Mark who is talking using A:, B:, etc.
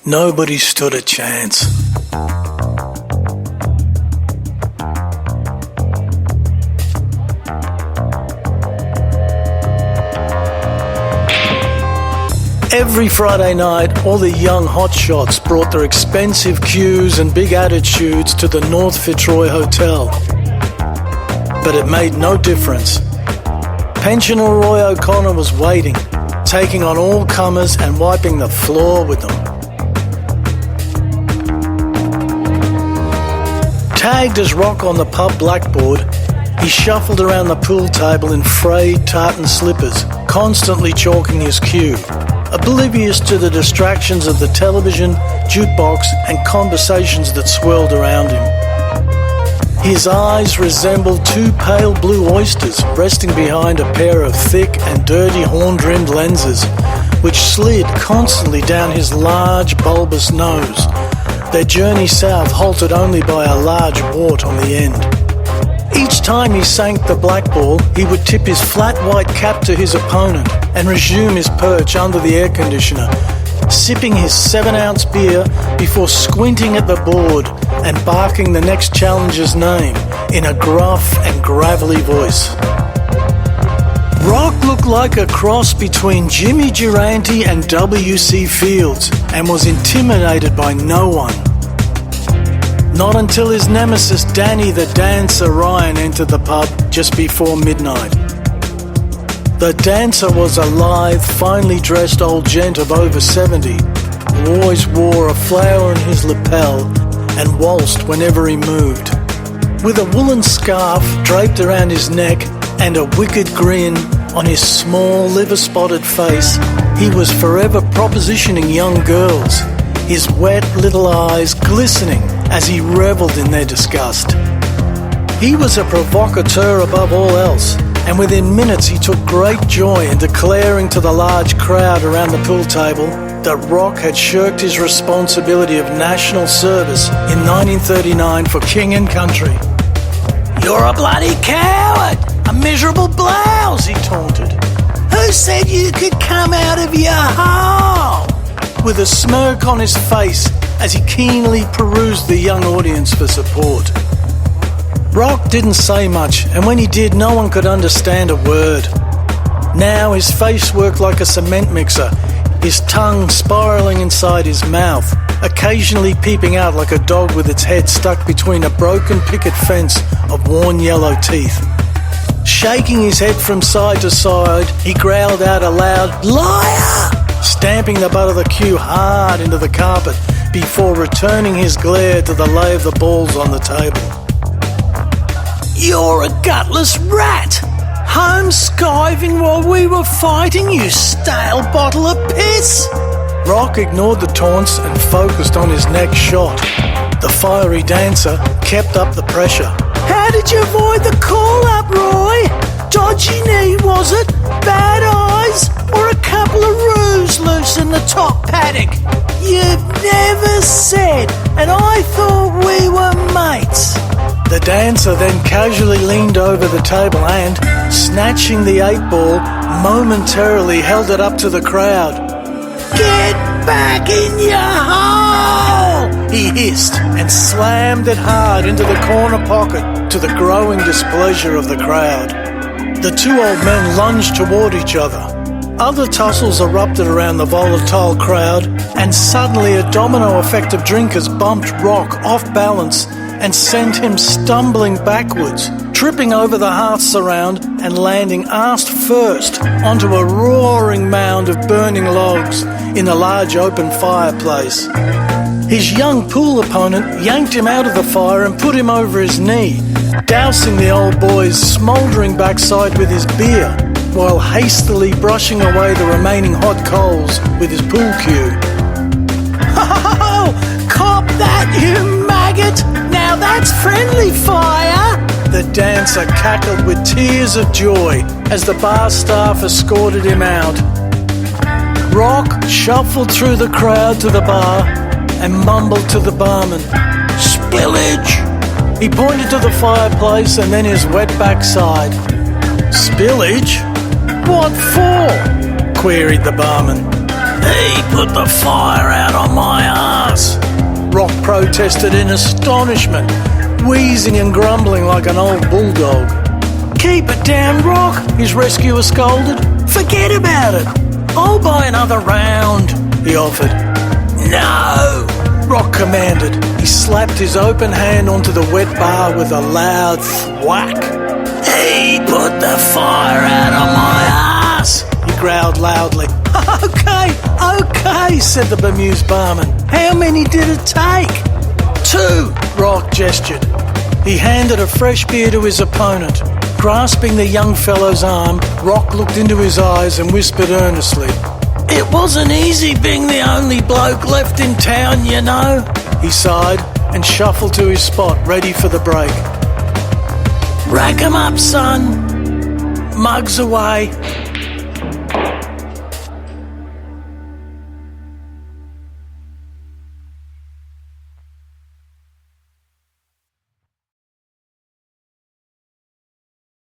A: Nobody stood a chance. Every Friday night, all the young hotshots brought their expensive cues and big attitudes to the North Fitzroy Hotel. But it made no difference. Pensioner Roy O'Connor was waiting, taking on all comers and wiping the floor with them. Tagged as Rock on the pub blackboard, he shuffled around the pool table in frayed tartan slippers, constantly chalking his cue, oblivious to the distractions of the television, jukebox and conversations that swirled around him. His eyes resembled two pale blue oysters resting behind a pair of thick and dirty horn-rimmed lenses, which slid constantly down his large bulbous nose. Their journey south halted only by a large wart on the end. Each time he sank the black ball, he would tip his flat white cap to his opponent and resume his perch under the air conditioner, sipping his 7-ounce beer before squinting at the board and barking the next challenger's name in a gruff and gravelly voice. Rock looked like a cross between Jimmy Durante and W.C. Fields and was intimidated by no one. Not until his nemesis Danny the Dancer Ryan entered the pub just before midnight. The dancer was a lithe, finely dressed old gent of over 70 who always wore a flower in his lapel and waltzed whenever he moved. With a woolen scarf draped around his neck and a wicked grin on his small, liver-spotted face, he was forever propositioning young girls, his wet little eyes glistening as he revelled in their disgust. He was a provocateur above all else, and within minutes he took great joy in declaring to the large crowd around the pool table that Rock had shirked his responsibility of national service in 1939 for king and country. "You're a bloody coward! A miserable blouse!" he taunted. "Who said you could come out of your hole?" With a smirk on his face as he keenly perused the young audience for support. Rock didn't say much, and when he did, no one could understand a word. Now his face worked like a cement mixer, his tongue spiralling inside his mouth, occasionally peeping out like a dog with its head stuck between a broken picket fence of worn yellow teeth. Shaking his head from side to side, he growled out a loud "Liar!" stamping the butt of the cue hard into the carpet before returning his glare to the lay of the balls on the table. "You're a gutless rat! Home skiving while we were fighting, you stale bottle of piss!" Rock ignored the taunts and focused on his next shot. The fiery dancer kept up the pressure. "How did you avoid the call-up, Roy? Dodgy knee, was it? Bad eyes? Or a couple of roos loose in the top paddock? You've never said, and I thought we were mates." The dancer then casually leaned over the table and, snatching the 8-ball, momentarily held it up to the crowd. "Get back in your hole!" he hissed and slammed it hard into the corner pocket to the growing displeasure of the crowd. The two old men lunged toward each other. Other tussles erupted around the volatile crowd, and suddenly a domino effect of drinkers bumped Rock off balance and sent him stumbling backwards, tripping over the hearth surround and landing arse first onto a roaring mound of burning logs in a large open fireplace. His young pool opponent yanked him out of the fire and put him over his knee, dousing the old boy's smouldering backside with his beer, while hastily brushing away the remaining hot coals with his pool cue. "Ho! Cop that, you maggot! Now that's friendly fire!" The dancer cackled with tears of joy as the bar staff escorted him out. Rock shuffled through the crowd to the bar and mumbled to the barman, "Spillage!" He pointed to the fireplace and then his wet backside. "Spillage? What for?" queried the barman. He put the fire out on my ass, Rock protested in astonishment, wheezing and grumbling like an old bulldog. Keep it down, Rock, his rescuer scolded. Forget about it. I'll buy another round, he offered. No, Rock commanded. He slapped his open hand onto the wet bar with a loud thwack. He put the fire out on my ass, he growled loudly. Okay, said the bemused barman. How many did it take? 2, Rock gestured. He handed a fresh beer to his opponent. Grasping the young fellow's arm, Rock looked into his eyes and whispered earnestly, "It wasn't easy being the only bloke left in town, you know." He sighed and shuffled to his spot, ready for the break. "Rack 'em up, son. Mugs away."